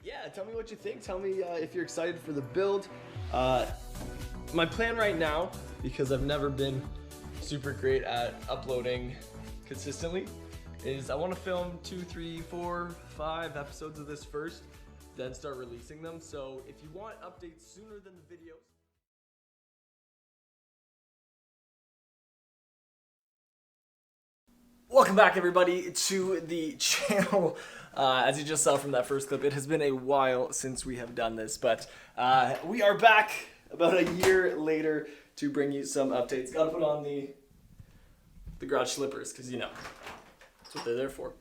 Yeah, tell me what you think. Tell me if you're excited for the build. My plan right now, because I've never been super great at uploading consistently, is I want to film 2, 3, 4, 5 episodes of this first, then start releasing them. So if you want updates sooner than the videos, welcome back everybody to the channel. As you just saw from that first clip, it has been a while since we have done this, but we are back about a year later to bring you some updates. Gotta put on the garage slippers, because you know, that's what they're there for.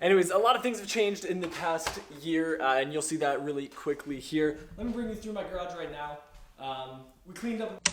Anyways, a lot of things have changed in the past year, and you'll see that really quickly here. Let me bring you through my garage right now. We cleaned up.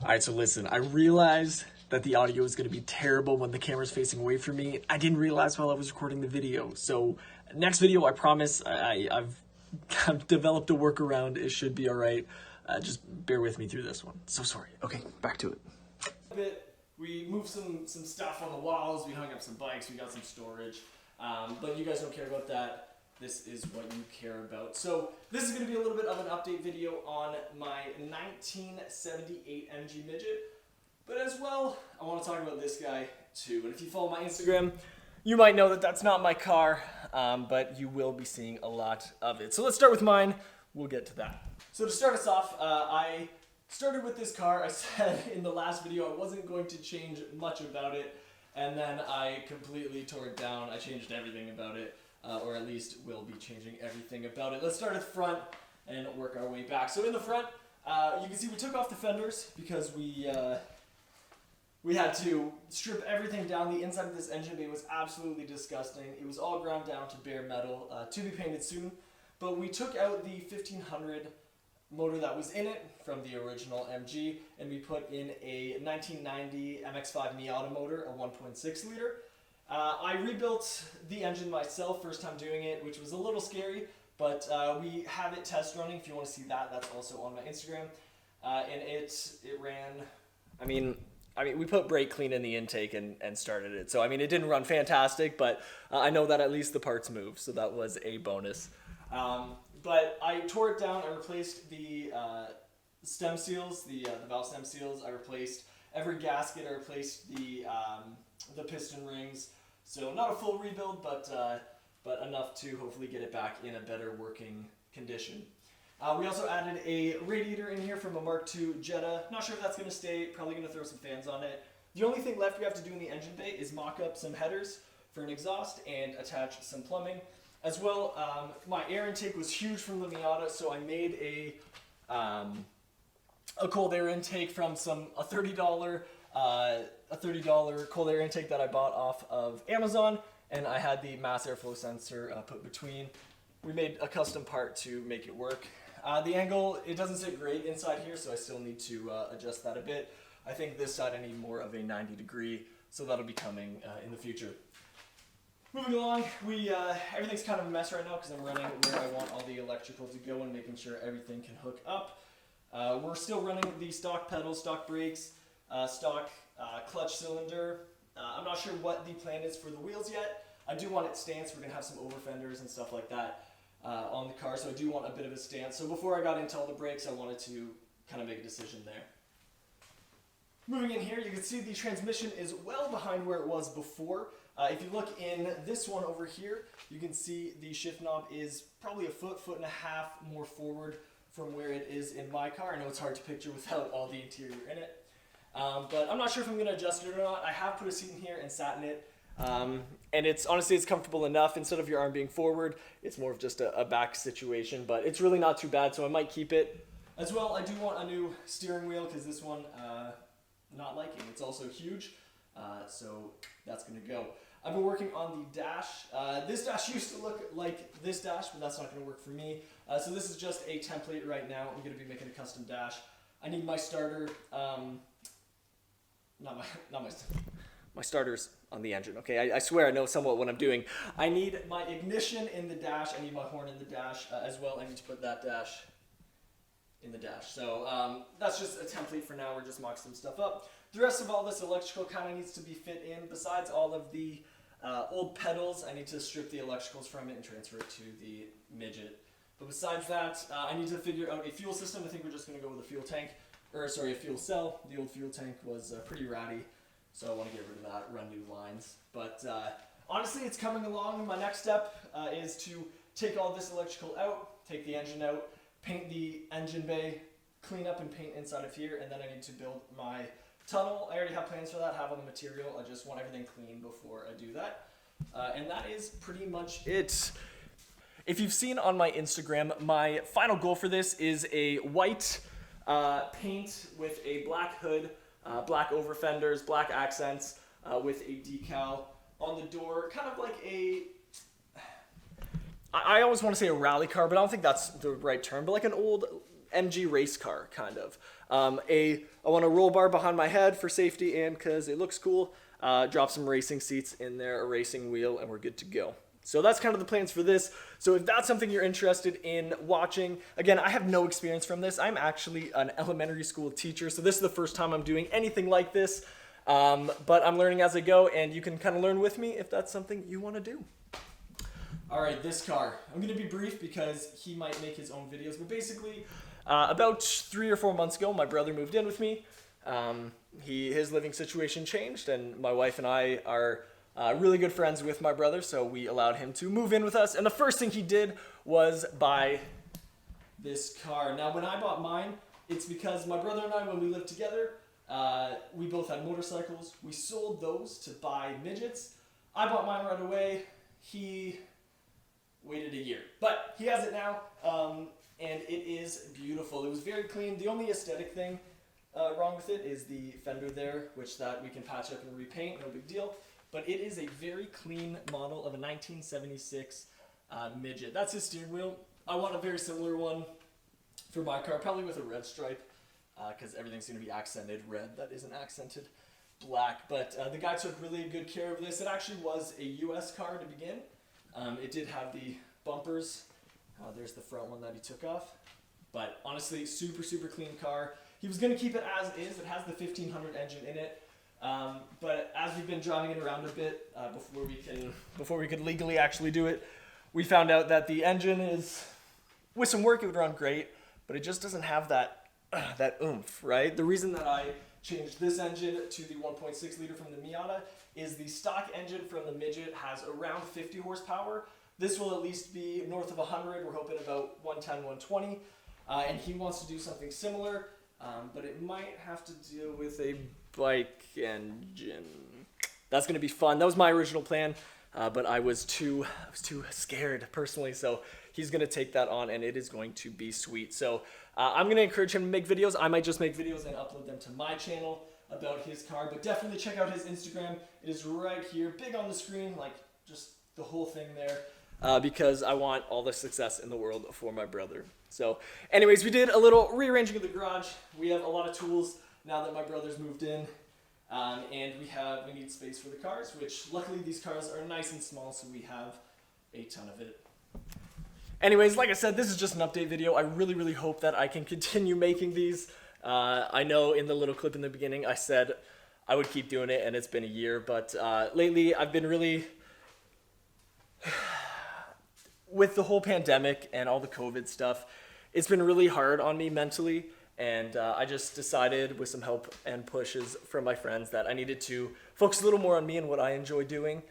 Alright, so listen, I realized that the audio is going to be terrible when the camera's facing away from me. I didn't realize while I was recording the video. So next video, I promise, I've developed a workaround. It should be alright. Just bear with me through this one. So sorry. Okay, back to it. We moved some stuff on the walls. We hung up some bikes. We got some storage. But you guys don't care about that. This is what you care about. So this is going to be a little bit of an update video on my 1978 MG Midget. But as well, I want to talk about this guy too. And if you follow my Instagram, you might know that that's not my car, but you will be seeing a lot of it. So let's start with mine. We'll get to that. So to start us off, I started with this car. I said in the last video I wasn't going to change much about it, and then I completely tore it down. I changed everything about it. Or at least will be changing everything about it. Let's start at the front and work our way back. So in the front, you can see we took off the fenders because we had to strip everything down. The inside of this engine bay was absolutely disgusting. It was all ground down to bare metal, to be painted soon. But we took out the 1500 motor that was in it from the original MG, and we put in a 1990 MX-5 Miata motor, a 1.6 liter. I rebuilt the engine myself, first time doing it, which was a little scary, but we have it test running. If you want to see that, that's also on my Instagram. And it ran, I mean, we put brake clean in the intake and started it. So, I mean, it didn't run fantastic, but I know that at least the parts moved, so that was a bonus. But I tore it down. I replaced the stem seals, the valve stem seals. I replaced every gasket. I replaced the piston rings. So not a full rebuild, but enough to hopefully get it back in a better working condition. We also added a radiator in here from a Mark II Jetta. Not sure if that's going to stay, probably going to throw some fans on it. The only thing left we have to do in the engine bay is mock up some headers for an exhaust and attach some plumbing. As well, my air intake was huge from the Miata, so I made a cold air intake from a $30 cold air intake that I bought off of Amazon, and I had the mass airflow sensor put between. We made a custom part to make it work. The angle, it doesn't sit great inside here, so I still need to adjust that a bit. I think this side I need more of a 90 degree, so that'll be coming in the future. Moving along, everything's kind of a mess right now because I'm running where I want all the electrical to go and making sure everything can hook up. We're still running the stock pedals, stock brakes, stock clutch cylinder. I'm not sure what the plan is for the wheels yet. I do want it stance. We're going to have some over fenders and stuff like that on the car, so I do want a bit of a stance. So before I got into all the brakes, I wanted to kind of make a decision there. Moving in here, you can see the transmission is well behind where it was before. If you look in this one over here, you can see the shift knob is probably a foot and a half more forward from where it is in my car. I know it's hard to picture without all the interior in it. But I'm not sure if I'm going to adjust it or not. I have put a seat in here and sat in it. And honestly, it's comfortable enough. Instead of your arm being forward, it's more of just a back situation. But it's really not too bad, so I might keep it. As well, I do want a new steering wheel because this one, not liking. It's also huge, so that's going to go. I've been working on the dash. This dash used to look like this dash, but that's not going to work for me. So this is just a template right now. I'm going to be making a custom dash. I need my starter, my starters on the engine. Okay, I swear I know somewhat what I'm doing. I need my ignition in the dash. I need my horn in the dash as well. I need to put that dash in the dash. So that's just a template for now. We're just mocking some stuff up. The rest of all this electrical kind of needs to be fit in. Besides all of the old pedals. I need to strip the electricals from it and transfer it to the Midget. But besides that, I need to figure out a fuel system. I think we're just going to go with a fuel tank, or sorry, a fuel cell. The old fuel tank was pretty ratty, so I want to get rid of that, run new lines. But honestly, it's coming along. My next step is to take all this electrical out, take the engine out, paint the engine bay, clean up and paint inside of here, and then I need to build my tunnel. I already have plans for that, have all the material. I just want everything clean before I do that. And that is pretty much it. If you've seen on my Instagram, my final goal for this is a white paint with a black hood, black over fenders, black accents, with a decal on the door, kind of like a, I always want to say a rally car, but I don't think that's the right term, but like an old MG race car, kind of. I want a roll bar behind my head for safety and because it looks cool. Drop some racing seats in there, a racing wheel, and we're good to go. So that's kind of the plans for this. So if that's something you're interested in watching, again, I have no experience from this. I'm actually an elementary school teacher, so this is the first time I'm doing anything like this. But I'm learning as I go, and you can kind of learn with me if that's something you want to do. All right, this car. I'm going to be brief because he might make his own videos, but basically, about 3 or 4 months ago, my brother moved in with me. His living situation changed, and my wife and I are really good friends with my brother, so we allowed him to move in with us. And the first thing he did was buy this car. Now, when I bought mine, it's because my brother and I, when we lived together, we both had motorcycles. We sold those to buy midgets. I bought mine right away. He waited a year, but he has it now, and it is beautiful. It was very clean. The only aesthetic thing wrong with it is the fender there, which that we can patch up and repaint, no big deal. But it is a very clean model of a 1976 Midget. That's his steering wheel. I want a very similar one for my car, probably with a red stripe, because everything's going to be accented red. That isn't accented black. But the guy took really good care of this. It actually was a US car to begin. It did have the bumpers. There's the front one that he took off. But honestly, super, super clean car. He was going to keep it as is. It has the 1500 engine in it. But as we've been driving it around a bit before we could legally actually do it, we found out that the engine is, with some work, it would run great, but it just doesn't have that oomph, right? The reason that I changed this engine to the 1.6 liter from the Miata is the stock engine from the Midget has around 50 horsepower. This will at least be north of 100. We're hoping about 110, 120. And he wants to do something similar, but it might have to deal with a bike engine. That's going to be fun. That was my original plan, but I was too scared personally, so he's going to take that on, and it is going to be sweet. So I'm going to encourage him to make videos. I might just make videos and upload them to my channel about his car, but definitely check out his Instagram. It is right here, big on the screen, like just the whole thing there, because I want all the success in the world for my brother. So anyways, we did a little rearranging of the garage. We have a lot of tools now that my brother's moved in, and we need space for the cars, which luckily these cars are nice and small, so we have a ton of it. Anyways, like I said, this is just an update video. I really, really hope that I can continue making these. I know in the little clip in the beginning I said I would keep doing it, and it's been a year, but lately I've been really, with the whole pandemic and all the COVID stuff, it's been really hard on me mentally. And I just decided, with some help and pushes from my friends, that I needed to focus a little more on me and what I enjoy doing,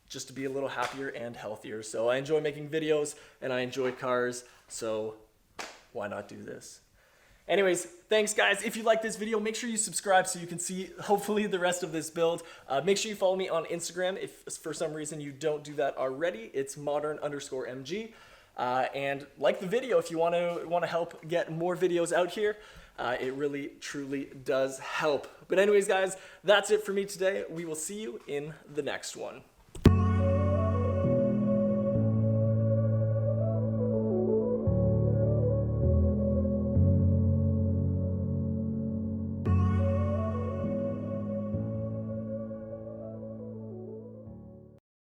just to be a little happier and healthier. So I enjoy making videos, and I enjoy cars, so why not do this? Anyways, thanks guys. If you like this video, make sure you subscribe so you can see, hopefully, the rest of this build. Make sure you follow me on Instagram if for some reason you don't do that already. It's modern_MG. And like the video if you want to help get more videos out here. It really, truly does help. But anyways, guys, that's it for me today. We will see you in the next one.